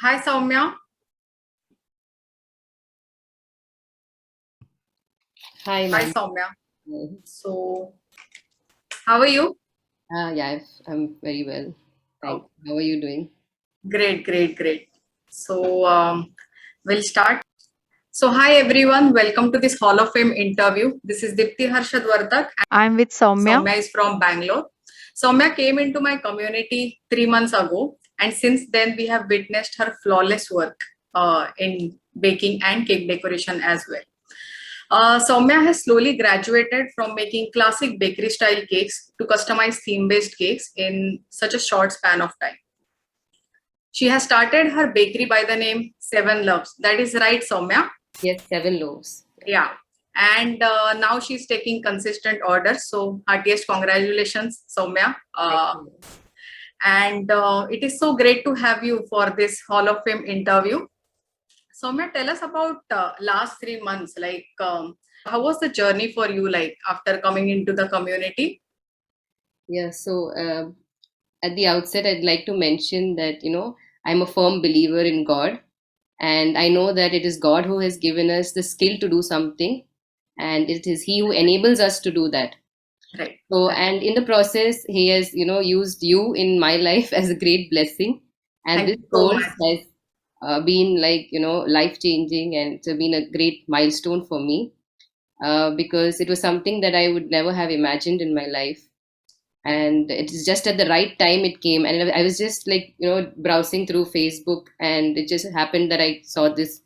Hi, Soumya. Hi, Hi, ma'am. Soumya. So, how are you? Yeah, I'm very well. Thanks. Oh, How are you doing? great, great, great. So, we'll start. So, hi everyone. Welcome to this Hall of Fame interview. This is Dipti Harshadwardak. I'm with Soumya. Soumya is from Bangalore. Soumya came into my community 3 months ago, and since then we have witnessed her flawless work in baking and cake decoration as well. Soumya has slowly graduated from making classic bakery style cakes to customized theme based cakes in such a short span of time. She has started her bakery by the name Seven Loves. That is right, Soumya? Yes, 7 loaves. Yeah. And now she's taking consistent orders. So, heartiest congratulations, Soumya. Thank you. And it is so great to have you for this Hall of Fame interview. Soumya, tell us about last 3 months. How was the journey for you? Like after coming into the community? Yeah, so at the outset, I'd like to mention that, I'm a firm believer in God, and I know that it is God who has given us the skill to do something, and it is He who enables us to do that. Right. So, Correct. and in the process, He has, used you in my life as a great blessing, and Thank this you so course much. has been like, life changing, and it's been a great milestone for me because it was something that I would never have imagined in my life. And it's just at the right time it came. And I was just like, browsing through Facebook, and it just happened that I saw this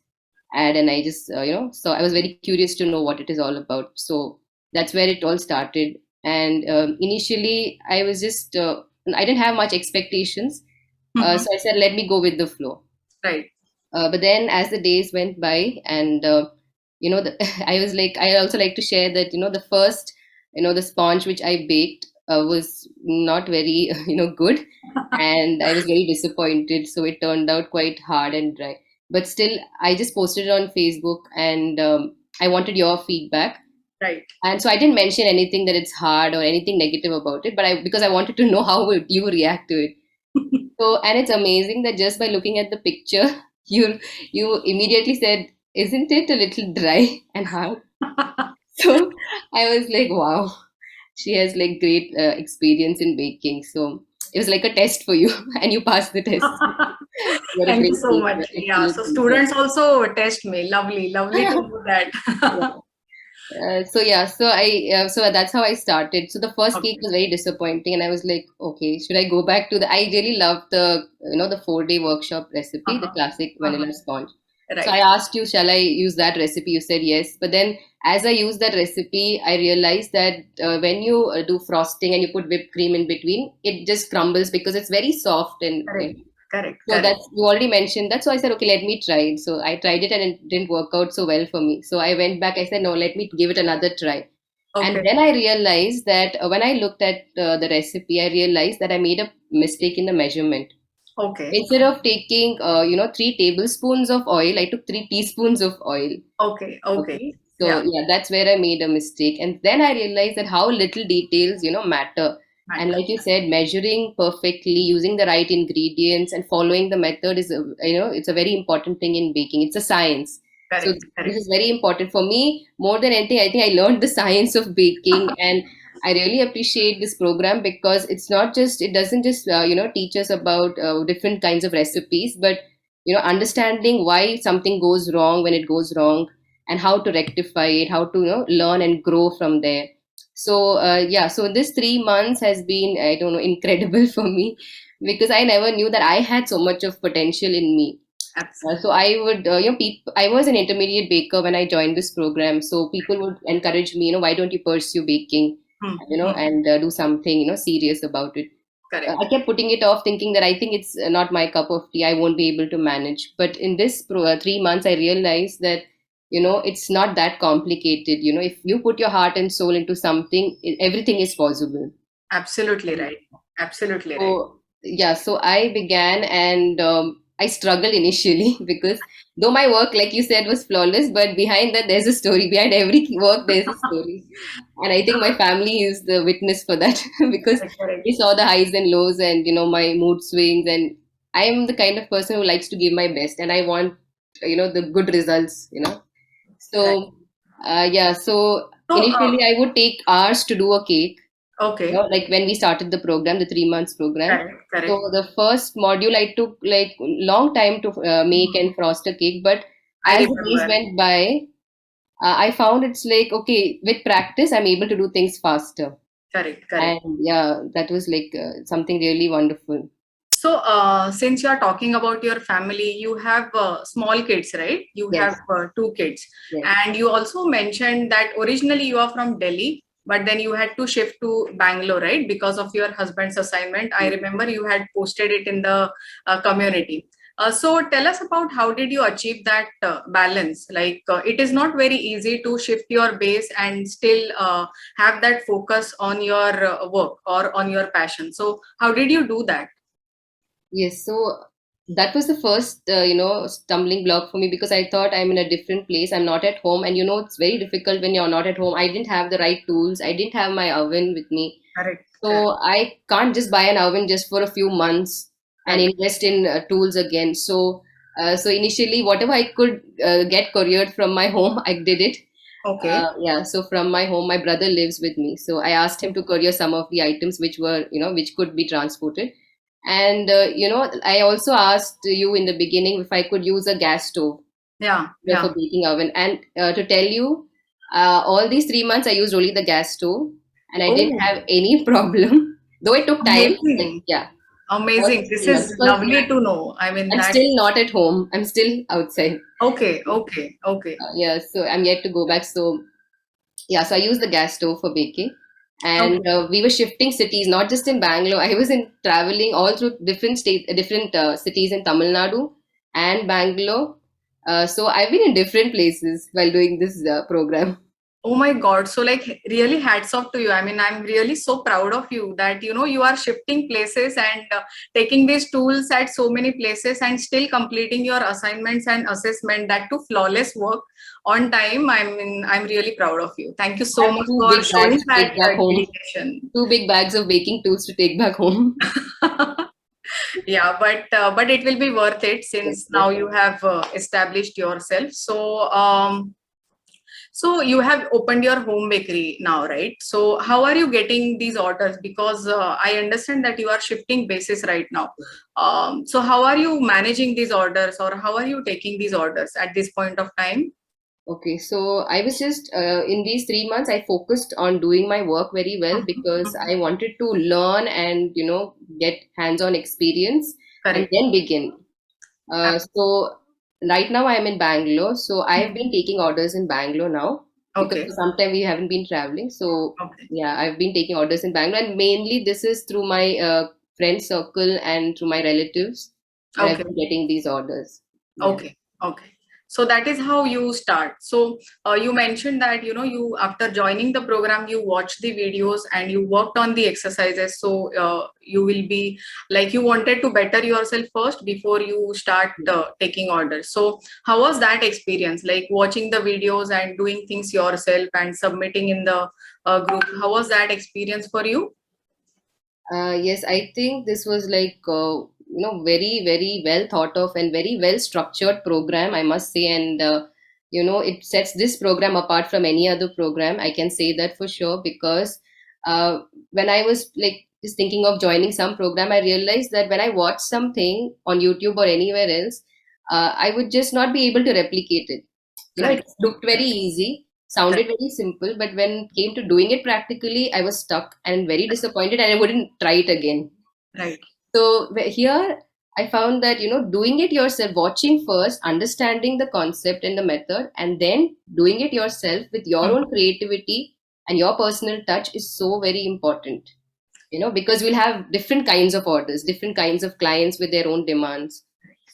ad, and I just, so I was very curious to know what it is all about. So that's where it all started. And initially, I didn't have much expectations. Mhm. So I said, let me go with the flow. Right. But then as the days went by, and I was like, I also like to share that, the first, the sponge which I baked was not very, good. And I was very disappointed. So it turned out quite hard and dry. But still, I just posted it on Facebook, and I wanted your feedback. Right. And so I didn't mention anything that it's hard or anything negative about it, but because I wanted to know how would you react to it. So, and it's amazing that just by looking at the picture, you immediately said, "Isn't it a little dry and hard?" So I was like, "Wow, she has like great experience in baking." So it was like a test for you, and you passed the test. What a Thank you great so much. feedback! Yeah. Excellent So feedback. students also test me. Lovely. Lovely to know that. Yeah. So that's how I started. So the first cake Okay. was very disappointing, and I was like, okay, should I go back to the? I really loved the 4-day workshop recipe, the Uh-huh. classic Uh-huh. vanilla sponge. So Right. I asked you, shall I use that recipe? You said yes. But then, as I used that recipe, I realized that when you do frosting and you put whipped cream in between, it just crumbles because it's very soft and Correct. Correct. so Correct. that's you already mentioned that. So I said, okay, let me try it. So I tried it and it didn't work out so well for me. So I went back. I said, no, let me give it another try. And Okay. then I realized that when I looked at the recipe, I realized that I made a mistake in the measurement. Okay. Instead of taking, 3 tablespoons of oil, I took 3 teaspoons of oil. Okay. Okay. Okay. So Yeah. yeah, that's where I made a mistake. And then I realized that how little details, matter. And Matter. like you said, measuring perfectly, using the right ingredients and following the method it's a very important thing in baking. It's a science. So Correct. this Correct. is very important for me. More than anything, I think I learned the science of baking, and I really appreciate this program because it doesn't just, teach us about different kinds of recipes, but, understanding why something goes wrong when it goes wrong, and how to rectify it, how to learn and grow from there. So yeah, so this 3 months has been, I don't know, incredible for me because I never knew that I had so much of potential in me. So Absolutely. I would, I was an intermediate baker when I joined this program. So people would encourage me, why don't you pursue baking, Hmm. Hmm. and do something, serious about it. I Correct. kept putting it off, thinking that I think it's not my cup of tea. I won't be able to manage. But in this 3 months, I realized that it's not that complicated. If you put your heart and soul into something, everything is possible. Absolutely right. Absolutely right. So yeah, so I began, and I struggled initially because though my work, like you said, was flawless, but behind that there's a story. Behind every work, there's a story, and I think my family is the witness for that because Correct. Correct. they saw the highs and lows, and my mood swings, and I am the kind of person who likes to give my best, and I want, the good results. Right. So, yeah. So So, initially, I would take hours to do a cake. okay. Like when we started the program, the 3 months program. Correct. So Correct. the first module I took like long time to make and frost a cake, but I as the days remember. went by, I found it's like okay, with practice, I'm able to do things faster, Correct. Correct. and yeah, that was like something really wonderful. So, since you are talking about your family, you have small kids, right? You have Yes, two kids. yes, And you also mentioned that originally you are from Delhi, but then you had to shift to Bangalore, right? Because of your husband's assignment. I yes. remember you had posted it in the community. So, tell us about how did you achieve that balance? Like, it is not very easy to shift your base and still have that focus on your work or on your passion. So, how did you do that? Yes, so that was the first, stumbling block for me because I thought I'm in a different place. I'm not at home, and it's very difficult when you're not at home. I didn't have the right tools. I didn't have my oven with me, Correct. Correct. so I can't just buy an oven just for a few months and Right. invest in tools again. So initially, whatever I could get couriered from my home, I did it. Okay. Yeah, so from my home, my brother lives with me. So I asked him to courier some of the items which were, which could be transported. And, I also asked you in the beginning if I could use a gas stove Yeah. for Yeah. baking oven. And to tell you, all these 3 months I used only the gas stove and I didn't Oh, have any problem, though it took time. But amazing. yeah, all Amazing. these This 3 months is because lovely to know. I mean, I'm that. still not at home. I'm still outside. Okay. Okay. Okay. Yeah, so I'm yet to go back. So yeah, so I use the gas stove for baking. Okay. And we were shifting cities, not just in Bangalore. I was in traveling all through different states, different cities in Tamil Nadu and Bangalore. So I've been in different places while doing this program. Oh my God. So, like, really hats off to you. I mean, I'm really so proud of you that, you are shifting places and taking these tools at so many places and still completing your assignments and assessment, that to flawless work on time. I mean, I'm really proud of you. Thank you I so have much two for big bags showing to that take back home, dedication. 2 big bags of baking tools to take back home. Yeah, but it will be worth it Yes, since now you definitely. have established yourself. So you have opened your home bakery now, right? So how are you getting these orders? Because I understand that you are shifting bases right now. So how are you managing these orders, or how are you taking these orders at this point of time? Okay, so I was just in these 3 months, I focused on doing my work very well Mhm, because mhm. I wanted to learn and get hands-on experience and Correct. then begin. So right now I am in Bangalore, so I've been Mhm. taking orders in Bangalore now because Okay. for some time we haven't been traveling. So Okay. yeah, I've been taking orders in Bangalore, and mainly this is through my friend circle and through my relatives that I've Okay. been getting these orders. Yeah. Okay, okay. So that is how you start. So you mentioned that you, after joining the program, you watched the videos and you worked on the exercises. So you will be like, you wanted to better yourself first before you start taking orders. So how was that experience? Like watching the videos and doing things yourself and submitting in the group. How was that experience for you? Yes, I think this was like very very well thought of and very well structured program, I must say, and it sets this program apart from any other program. I can say that for sure because when I was like just thinking of joining some program, I realized that when I watch something on YouTube or anywhere else, I would just not be able to replicate it. It Correct. looked very easy, sounded very simple, but when it came to doing it practically, I was stuck and very disappointed, and I wouldn't try it again. Right. So here I found that doing it yourself, watching first, understanding the concept and the method, and then doing it yourself with your Mhm. own creativity and your personal touch is so very important. Because we'll have different kinds of orders, different kinds of clients with their own demands.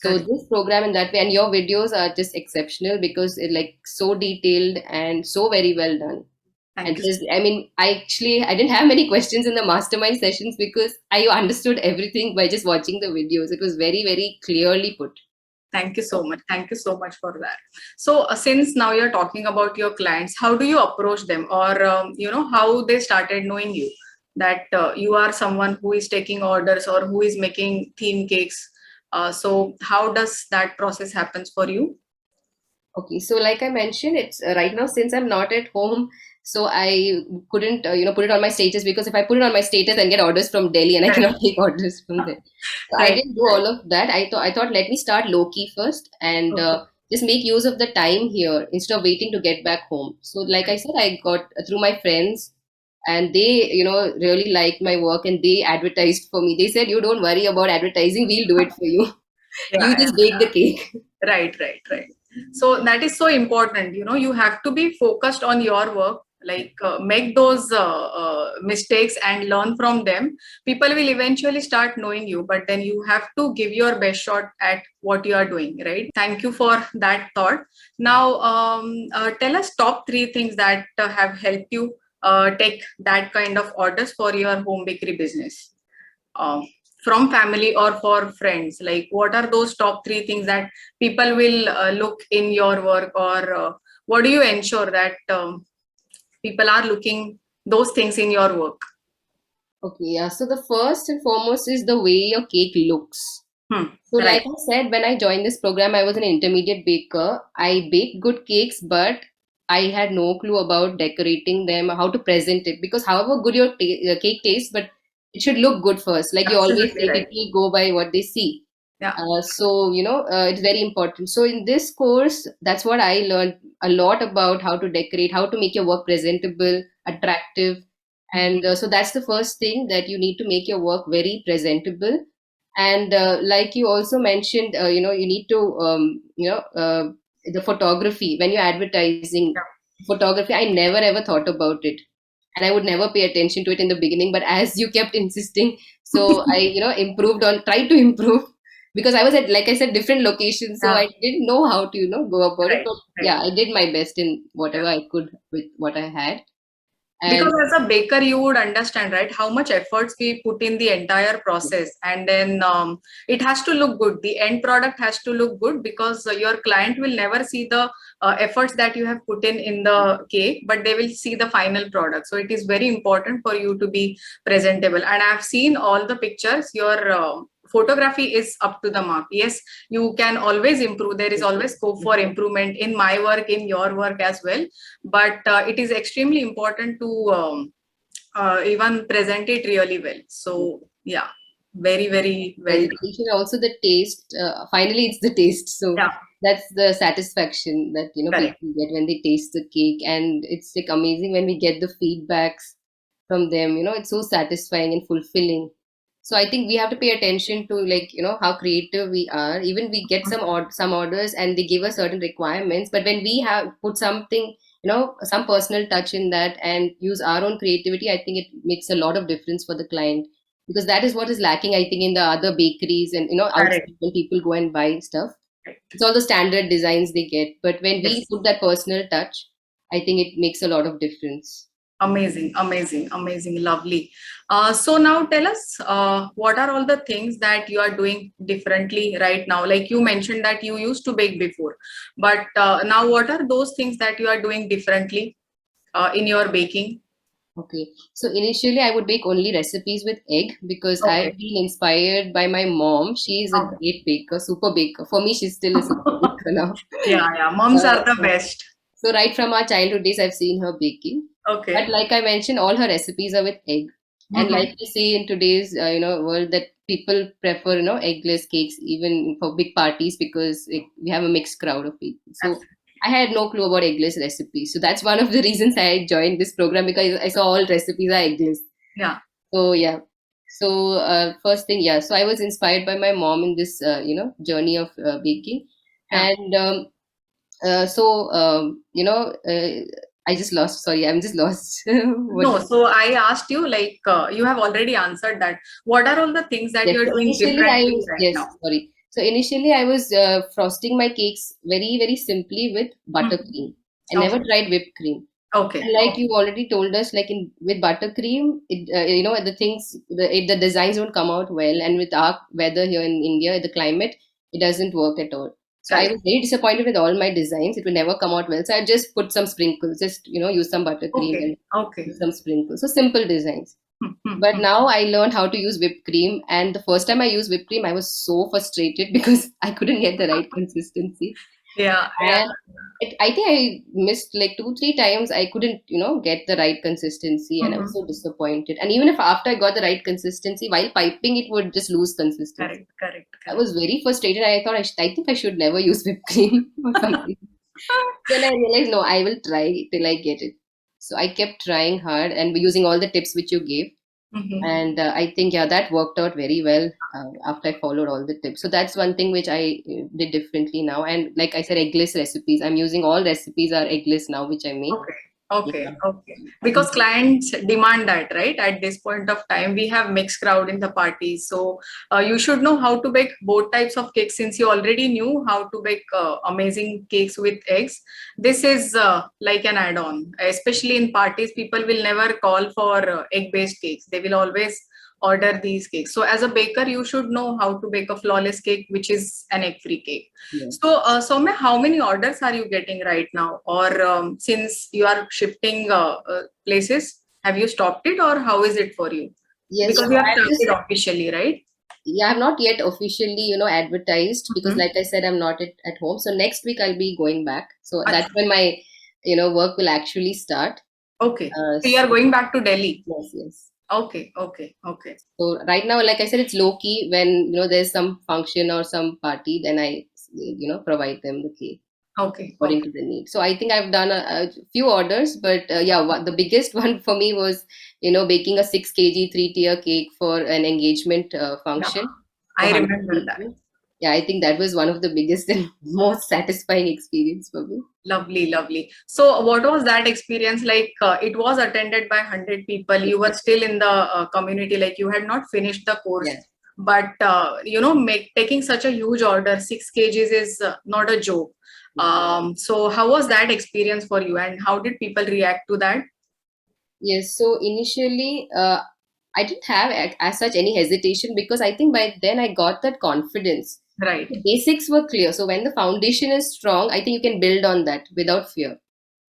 So Correct. this program and that way, and your videos are just exceptional because it like so detailed and so very well done. And Thank you. just, I mean, I didn't have many questions in the mastermind sessions because I understood everything by just watching the videos. It was very, very clearly put. Thank you so much. Thank you so much for that. So, since now you're talking about your clients, how do you approach them, or how they started knowing you? That you are someone who is taking orders or who is making theme cakes. So how does that process happens for you? Okay, so like I mentioned, it's right now since I'm not at home, so I couldn't put it on my status, because if I put it on my status and get orders from Delhi, and I Right, cannot take orders from there. So I right, didn't do all of that. I thought let me start low key first, and okay, just make use of the time here instead of waiting to get back home. So like I said, I got through my friends, and they really liked my work, and they advertised for me. They said, "You don't worry about advertising, we'll do it for you. yeah, You yeah. just bake the cake." Right, right, right. So that is so important. You have to be focused on your work, like make those mistakes and learn from them. People will eventually start knowing you, but then you have to give your best shot at what you are doing, right? Thank you for that thought. Now, tell us top three things that have helped you take that kind of orders for your home bakery business. um, from family or for friends, like what are those top three things that people will look in your work, or what do you ensure that people are looking those things in your work? Okay, yeah. So the first and foremost is the way your cake looks. So, like Right, I said, when I joined this program, I was an intermediate baker. I baked good cakes, but I had no clue about decorating them, how to present it. Because however good your cake tastes, but it should look good first. Like you always absolutely say, right. people go by what they see. Yeah, It's very important. So in this course, that's what I learned a lot about how to decorate, how to make your work presentable, attractive. And so that's the first thing, that you need to make your work very presentable. And like you also mentioned, you need to, the photography, when you're advertising yeah. photography, I never ever thought about it. And I would never pay attention to it in the beginning. But as you kept insisting, so I, tried to improve, because I was at, like I said, different locations, so Yeah, I didn't know how to, go about it. right, But right. yeah, I did my best in whatever I could with what I had. Because And as a baker, you would understand, right, how much efforts we put in the entire process, and then it has to look good. The end product has to look good, because your client will never see the efforts that you have put in the cake, but they will see the final product. So it is very important for you to be presentable. And I've seen all the pictures. Your photography is up to the mark. Yes, you can always improve. There is always scope for improvement in my work, in your work as well, but it is extremely important to even present it really well. So yeah, very, very well done. presentation, also the taste. Finally, it's the taste. So Yeah, that's the satisfaction that correct. people get when they taste the cake, and it's like amazing when we get the feedbacks from them. It's so satisfying and fulfilling. So I think we have to pay attention to, like, how creative we are. Even we get some orders and they give us certain requirements, but when we have put something, some personal touch in that and use our own creativity, I think it makes a lot of difference for the client, because that is what is lacking, I think, in the other bakeries and Correct. outside when people go and buy stuff. Correct. It's all the standard designs they get, but when we Yes. put that personal touch, I think it makes a lot of difference. Amazing, amazing, amazing, lovely. So now tell us, what are all the things that you are doing differently right now? Like you mentioned that you used to bake before, but now what are those things that you are doing differently in your baking? Okay, so initially I would bake only recipes with egg, because Okay. I've been inspired by my mom. She is a Okay. great baker, super baker. For me, she's still a super baker now. Yeah, yeah. Moms are the So, best. so right from our childhood days, I've seen her baking. But Okay. like I mentioned, all her recipes are with egg. And like Mm-hmm. we see in today's world, that people prefer eggless cakes even for big parties, because we have a mixed crowd of people. So Absolutely. I had no clue about eggless recipes. So that's one of the reasons I joined this program, because I saw all recipes are eggless. Yeah. So yeah. So first thing, yeah. So I was inspired by my mom in this journey of baking, Yeah. and I just lost. Sorry, I'm just lost. What? No, so I asked you, like, you have already answered that. What are all the things that Yes. you're So doing initially, differently right yes. now? Sorry. So initially, I was frosting my cakes very very simply with Mhm. buttercream. I never Okay. tried whipped cream. Okay. And like Okay. you already told us, like in with buttercream, the things, the designs don't come out well, and with our weather here in India, the climate, it doesn't work at all. So I Correct. was very disappointed with all my designs. It will never come out well. So I just put some sprinkles, just use some buttercream Okay. and Okay. some sprinkles. So simple designs. But now I learned how to use whipped cream. And the first time I used whipped cream, I was so frustrated because I couldn't get the right consistency. Yeah, yeah. And I think I missed like two, three times. I couldn't, get the right consistency, and I was Mhm. so disappointed. And even if after I got the right consistency, while piping, it would just lose consistency. Correct, correct, I correct. was very frustrated. I thought I think I should never use whipped cream or something. Then I realized, no, I will try till I get it. So I kept trying hard and using all the tips which you gave. Mhm. And I think, yeah, that worked out very well after I followed all the tips. So that's one thing which I did differently now. And like I said, eggless recipes. I'm using all recipes are eggless now, which I make. Okay, okay, Yeah. okay. Because clients demand that, right? At this point of time, we have mixed crowd in the party. So you should know how to bake both types of cakes since you already knew how to bake amazing cakes with eggs. This is like an add-on. Especially in parties, people will never call for egg-based cakes. They will always order these cakes. So as a baker, you should know how to bake a flawless cake, which is an egg-free cake. Yeah. So, Soumya, how many orders are you getting right now? Or since you are shifting places, have you stopped it or how is it for you? Yes, Because so you have I just, started officially, right? yeah, I've not yet officially, advertised because, Mhm. like I said, I'm not at home. So next week I'll be going back. So that's Achha. when my, work will actually start. Okay. So you are So going back to Delhi. yes, yes. Okay, okay, okay. So right now, like I said, it's low key. When there's some function or some party, then I provide them the cake Okay, according okay. to the need. So I think I've done a few orders, but yeah, the biggest one for me was baking a 6 kg 3-tier cake for an engagement Yeah, function for I 100 remember that. people. Yeah, I think that was one of the biggest and most satisfying experience for me. Lovely, lovely. So, what was that experience like? It was attended by 100 people. You were still in the community, like you had not finished the course. Yeah. But, taking such a huge order, 6 kgs is not a joke. So, how was that experience for you and how did people react to that? Yes. So initially, I didn't have as such any hesitation because I think by then I got that confidence. Right. The basics were clear. So when the foundation is strong, I think you can build on that without fear.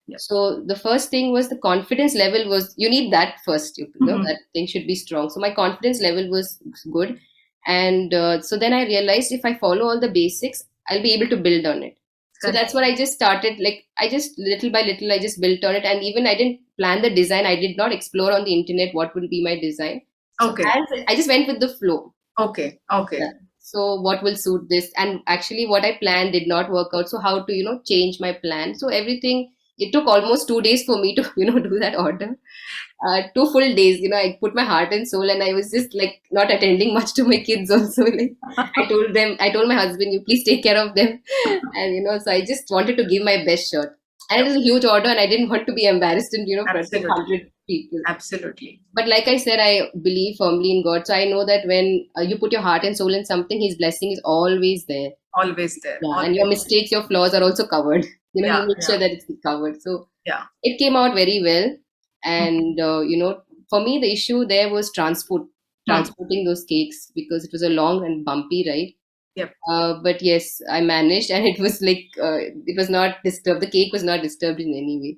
Yeah. So the first thing was the confidence level was you need that first. Mhm. That thing should be strong. So my confidence level was good, and so then I realized if I follow all the basics, I'll be able to build on it. So Correct. that's what I just started. Like I just little by little, I just built on it, and even I didn't plan the design. I did not explore on the internet what will be my design. So Okay. as I just went with the flow. Okay. Okay. Yeah. So what will suit this? And actually, what I planned did not work out. So how to change my plan? So everything. It took almost 2 days for me to do that order. 2 full days. I put my heart and soul, and I was just like not attending much to my kids. Also, like I told my husband, "You please take care of them," and so I just wanted to give my best shot. And it Yep. was a huge order, and I didn't want to be embarrassed in front of Absolutely. 100 people. Absolutely. But like I said, I believe firmly in God. So I know that when you put your heart and soul in something, His blessing is always there. Always there. Yeah, and your Always. mistakes, your flaws are also covered. Yeah. He makes Yeah. sure that it's covered. So Yeah. it came out very well. Mhm. And for me, the issue there was Hmm. transporting those cakes because it was a long and bumpy ride. Yep. But yes, I managed, and it was like it was not disturbed. The cake was not disturbed in any way.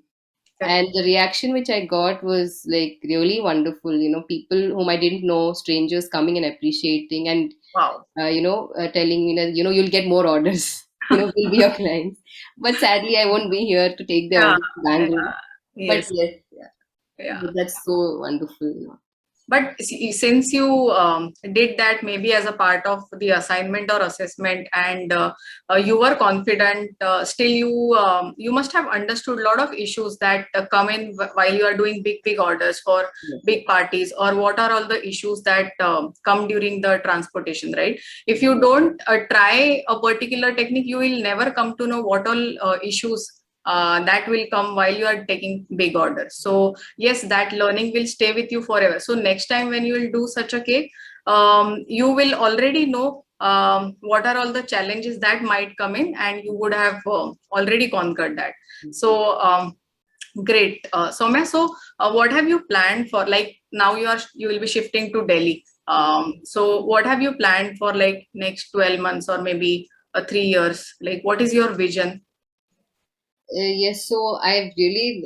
Correct. And the reaction which I got was like really wonderful. People whom I didn't know, strangers coming and appreciating, and Wow. telling me that you'll get more orders. We'll be your clients. But sadly, I won't be here to take the Yeah. orders to Bangalore. Yeah. But Yes. yes, yeah, Yeah. that's so wonderful. But since you did that maybe as a part of the assignment or assessment, and you were confident, still you must have understood a lot of issues that come in while you are doing big orders for Yes, big parties, or what are all the issues that come during the transportation, right? If you don't try a particular technique, you will never come to know what all issues that will come while you are taking big orders. So yes, that learning will stay with you forever. So next time when you will do such a cake, you will already know what are all the challenges that might come in, and you would have already conquered that. So great. Soumya, so what have you planned for, like now you will be shifting to Delhi, so what have you planned for like next 12 months or maybe 3 years? Like what is your vision? yes. So I've really,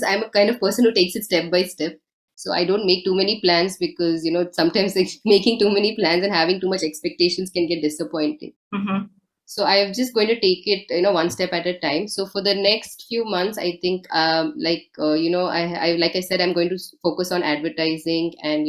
I'm a kind of person who takes it step by step. So I don't make too many plans because, sometimes like, making too many plans and having too much expectations can get disappointing. Mm-hmm. So I'm just going to take it, one step at a time. So for the next few months, I think, I like I said, I'm going to focus on advertising, and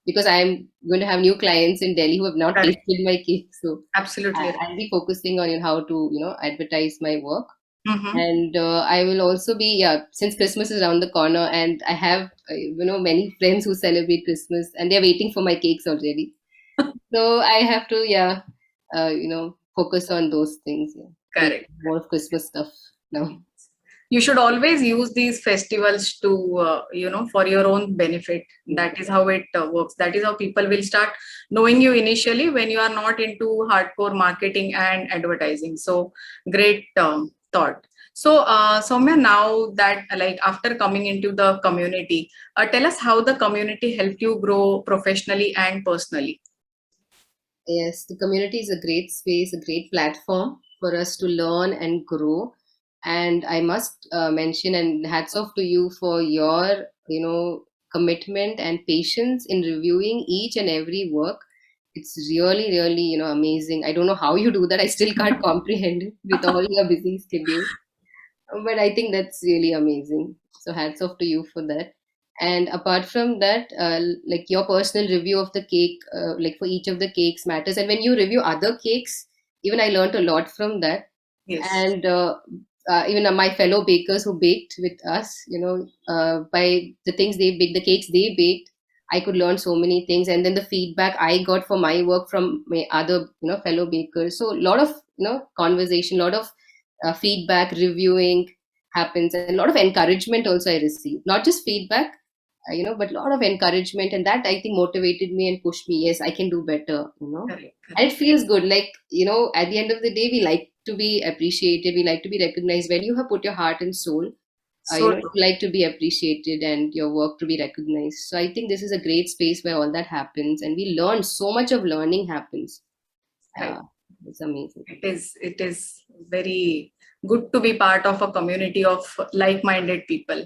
because I'm going to have new clients in Delhi who have not Correct. tasted my cake, so Absolutely right. I'll be focusing on how to advertise my work. Mm-hmm. And I will also be, yeah, since Christmas is around the corner, and I have many friends who celebrate Christmas, and they're waiting for my cakes already. So I have to, yeah, focus on those things. Yeah. Make Correct. more of Christmas stuff now. You should always use these festivals to for your own benefit. That is how it works. That is how people will start knowing you initially, when you are not into hardcore marketing and advertising. So great thought. So Soumya, now that, like, after coming into the community, tell us how the community helped you grow professionally and personally. Yes, the community is a great space, a great platform for us to learn and grow. And I must mention, and hats off to you for your, commitment and patience in reviewing each and every work. It's really, really, amazing. I don't know how you do that. I still can't comprehend it with all your busy schedule. But I think that's really amazing. So hats off to you for that. And apart from that, like your personal review of the cake, like for each of the cakes matters. And when you review other cakes, even I learned a lot from that. Yes. And even my fellow bakers who baked with us, by the things they baked, the cakes they baked, I could learn so many things. And then the feedback I got for my work from my other, fellow bakers. So a lot of, conversation, a lot of feedback, reviewing happens, and a lot of encouragement also I received. Not just feedback, but a lot of encouragement, and that I think motivated me and pushed me. Yes, I can do better. Correct. And Correct. it feels good. Like at the end of the day, we like to be appreciated. We like to be recognized when you have put your heart and soul. So true. You like to be appreciated and your work to be recognized. So I think this is a great space where all that happens, and we learn so much of learning happens. Right. Uh, it's amazing. It is very good to be part of a community of like-minded people.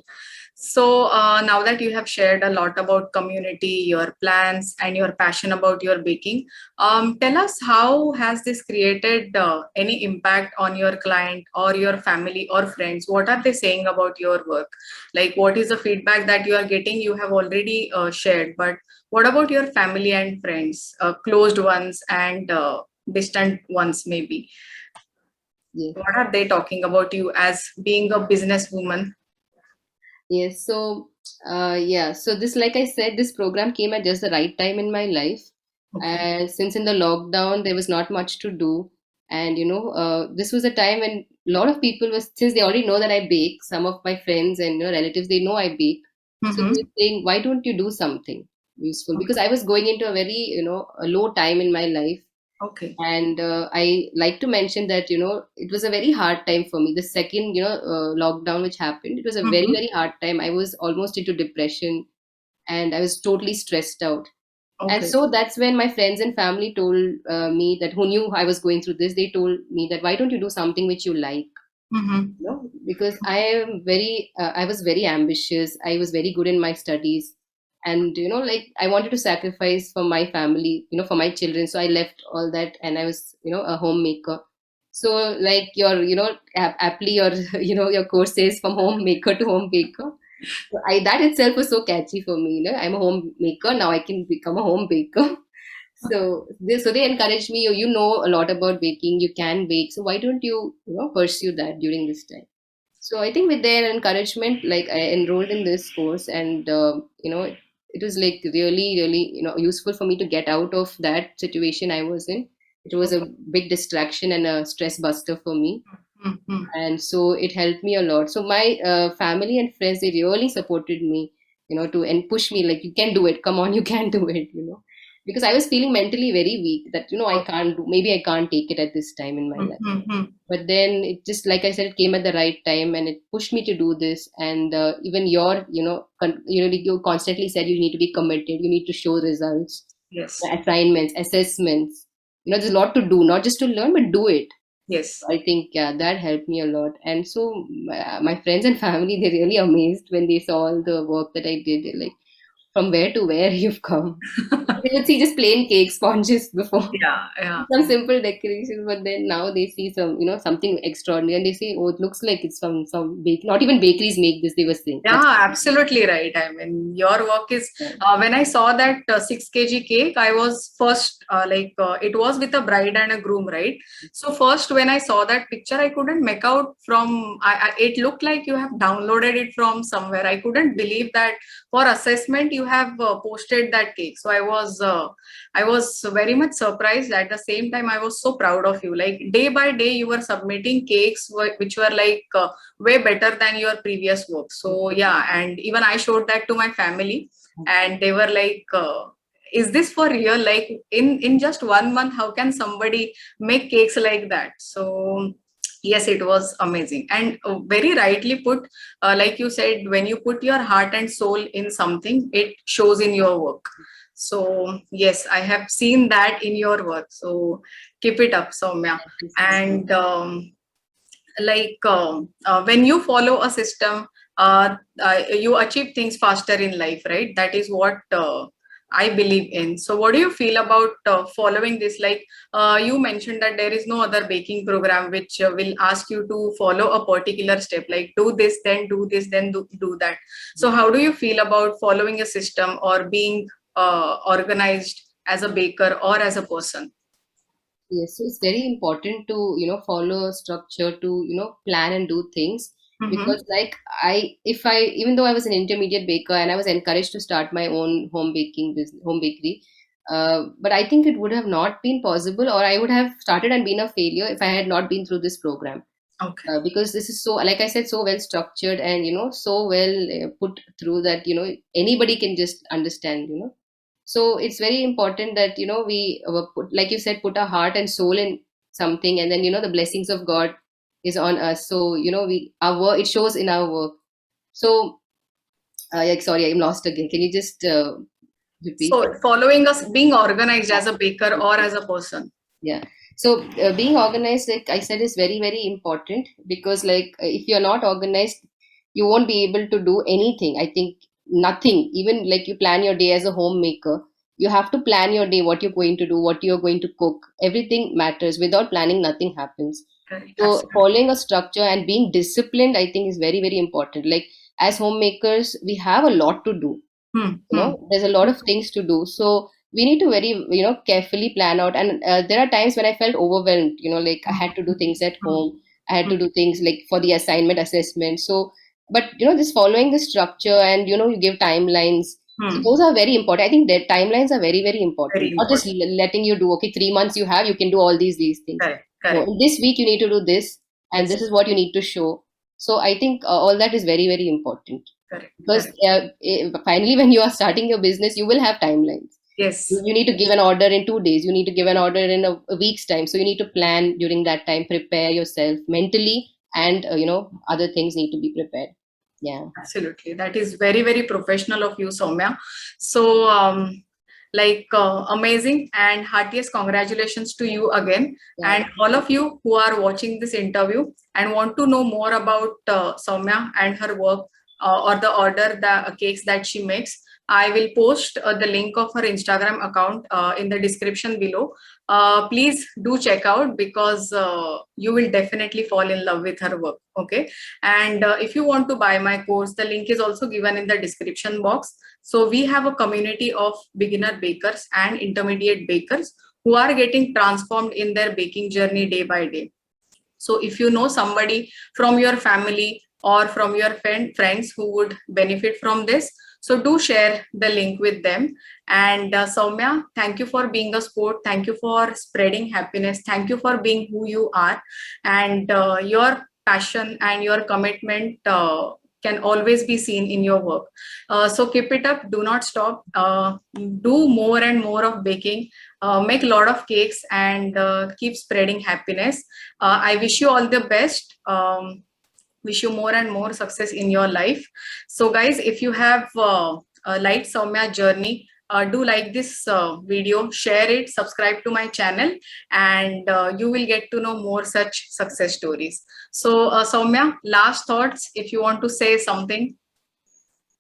So now that you have shared a lot about community, your plans, and your passion about your baking, tell us, how has this created any impact on your client or your family or friends? What are they saying about your work? Like, what is the feedback that you are getting? You have already shared, but what about your family and friends, closed ones and distant ones, maybe? Yes. What are they talking about you as being a businesswoman? Yes. So, yeah. So this, like I said, this program came at just the right time in my life. Okay. Since in the lockdown there was not much to do, and this was a time when a lot of people was, since they already know that I bake. Some of my friends and relatives, they know I bake, so Mm-hmm. they were saying, "Why don't you do something useful?" Because I was going into a very a low time in my life. Okay. And I like to mention that it was a very hard time for me. The second lockdown which happened, it was a very, Mm-hmm. very hard time. I was almost into depression, and I was totally stressed out. And Okay. so that's when my friends and family told me, that who knew I was going through this, they told me that why don't you do something which you like, Mm-hmm. because I was very ambitious. I was very good in my studies, and like I wanted to sacrifice for my family, for my children. So I left all that, and I was a homemaker. So like your aptly your your course says, from homemaker to home baker. So that itself was so catchy for me. I'm a homemaker now, I can become a home baker. So they encouraged me. You know a lot about baking. You can bake. So why don't you pursue that during this time? So I think with their encouragement, like I enrolled in this course, and it was like really, really useful for me to get out of that situation I was in. It was a Okay. big distraction and a stress buster for me, Mm-hmm. and so it helped me a lot. So my family and friends, they really supported me, to and push me, like, you can do it, come on, you can do it, because I was feeling mentally very weak, that I Okay. can't do, maybe I can't take it at this time in my life. Mm-hmm. But then it just, like I said, it came at the right time, and it pushed me to do this. And even your you constantly said you need to be committed, you need to show results, Yes. assignments, assessments. There's a lot to do, not just to learn, but do it. Yes. I think, yeah, that helped me a lot. And so my friends and family, they're really amazed when they saw all the work that I did. They're like, from where to where you've come. They would see just plain cake sponges before. Yeah. Some simple decorations, but then now they see some, something extraordinary, and they say, "Oh, it looks like it's from some bake." Not even bakeries make this. They were saying. Yeah, absolutely right. I mean, your work is. When I saw that 6 kg cake, I was first it was with a bride and a groom, right? So first, when I saw that picture, I couldn't make out from. It looked like you have downloaded it from somewhere. I couldn't believe that for assessment you have posted that cake. So I was very much surprised. At the same time, I was so proud of you. Like day by day, you were submitting cakes which were like. Way better than your previous work. So yeah, and even I showed that to my family, and they were like, is this for real? Like in just 1 month, how can somebody make cakes like that? So yes, it was amazing, and very rightly put, like you said, when you put your heart and soul in something, it shows in your work. So yes, I have seen that in your work. So keep it up, Soumya. And when you follow a system, you achieve things faster in life, right? That is what I believe in. So what do you feel about following this? Like you mentioned that there is no other baking program which will ask you to follow a particular step, like do this, then do this, then do that. So how do you feel about following a system or being organized as a baker or as a person? Yes, so it's very important to, follow a structure to, plan and do things, Mm-hmm. because like even though I was an intermediate baker and I was encouraged to start my own home baking business, home bakery, but I think it would have not been possible, or I would have started and been a failure if I had not been through this program. Okay. Because this is so, like I said, so well structured and, so well put through that, anybody can just understand. So it's very important that we put, like you said, put our heart and soul in something, and then the blessings of God is on us. So we our work, it shows in our work. So like, sorry, I'm lost again. Can you just repeat? So following us, being organized as a baker or as a person. Yeah. So being organized, like I said, is very, very important, because like if you're not organized, you won't be able to do anything. I think nothing. Even like you plan your day as a homemaker, you have to plan your day, what you're going to do, what you're going to cook. Everything matters. Without planning, nothing happens. Right. So Absolutely. following a structure and being disciplined, I think, is very, very important. Like as homemakers, we have a lot to do. Hmm. Hmm. There's a lot of things to do, so we need to very carefully plan out. And there are times when I felt overwhelmed, like I had to do things at Hmm. home, I had Hmm. to do things like for the assignment assessment. So but just following the structure, and you give timelines. So Hmm. those are very important. I think that timelines are very, very Very important, not just important. letting you do, okay, 3 months you can do all these things. Correct. No, Correct. in this week you need to do this, and Yes. this is what you need to show. So I think all that is very, very important, Correct. because Correct. finally when you are starting your business, you will have timelines. You Yes. you need to give an order in 2 days, you need to give an order in a week's time, so you need to plan during that time, prepare yourself mentally, and other things need to be prepared. Yeah. Absolutely. That is very, very professional of you, Soumya. So, amazing and heartiest congratulations to you again. Yeah. And all of you who are watching this interview and want to know more about Soumya and her work or the order, the cakes that she makes, I will post the link of her Instagram account in the description below. Please do check out because you will definitely fall in love with her work. Okay. And if you want to buy my course, the link is also given in the description box. So we have a community of beginner bakers and intermediate bakers who are getting transformed in their baking journey day by day. So if you know somebody from your family or from your friends who would benefit from this, so do share the link with them. And Soumya, thank you for being a sport. Thank you for spreading happiness. Thank you for being who you are. And your passion and your commitment can always be seen in your work. So keep it up. Do not stop. Do more and more of baking. Make a lot of cakes and keep spreading happiness. I wish you all the best. Wish you more and more success in your life. So guys, if you have liked Soumya journey, do like this video, share it, subscribe to my channel, and you will get to know more such success stories. So Soumya, last thoughts if you want to say something.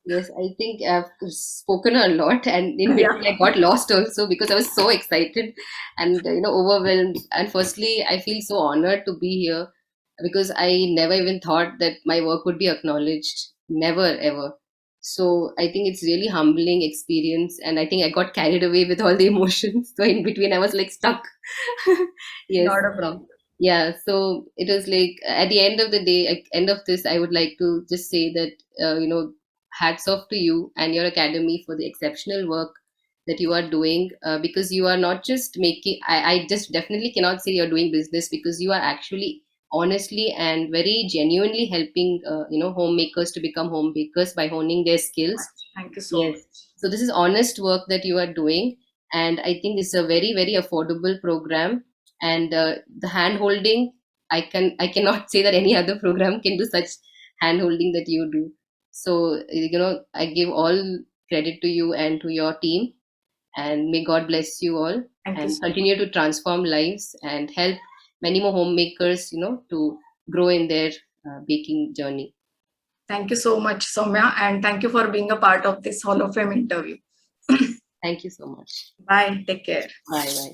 Yes, I think I've spoken a lot, and in Yeah. between I got lost also because I was so excited and overwhelmed. And firstly, I feel so honored to be here because I never even thought that my work would be acknowledged. Never ever. So I think it's really humbling experience, and I think I got carried away with all the emotions. So in between, I was like stuck. Yes. Not a problem. Yeah, so it was like at the end of the day, at end of this, I would like to just say that hats off to you and your academy for the exceptional work that you are doing. Because you are not just making. I just definitely cannot say you're doing business because you are actually honestly and very genuinely helping homemakers to become home bakers by honing their skills. Thank you so Yes. much. So this is honest work that you are doing, and I think it's a very, very affordable program. And the hand holding, I cannot say that any other program can do such hand holding that you do. So I give all credit to you and to your team, and may God bless you all Thank you and so much. continue to transform lives and help many more homemakers, to grow in their baking journey. Thank you so much, Soumya, and thank you for being a part of this Hall of Fame interview. Thank you so much. Bye. Take care. Bye bye.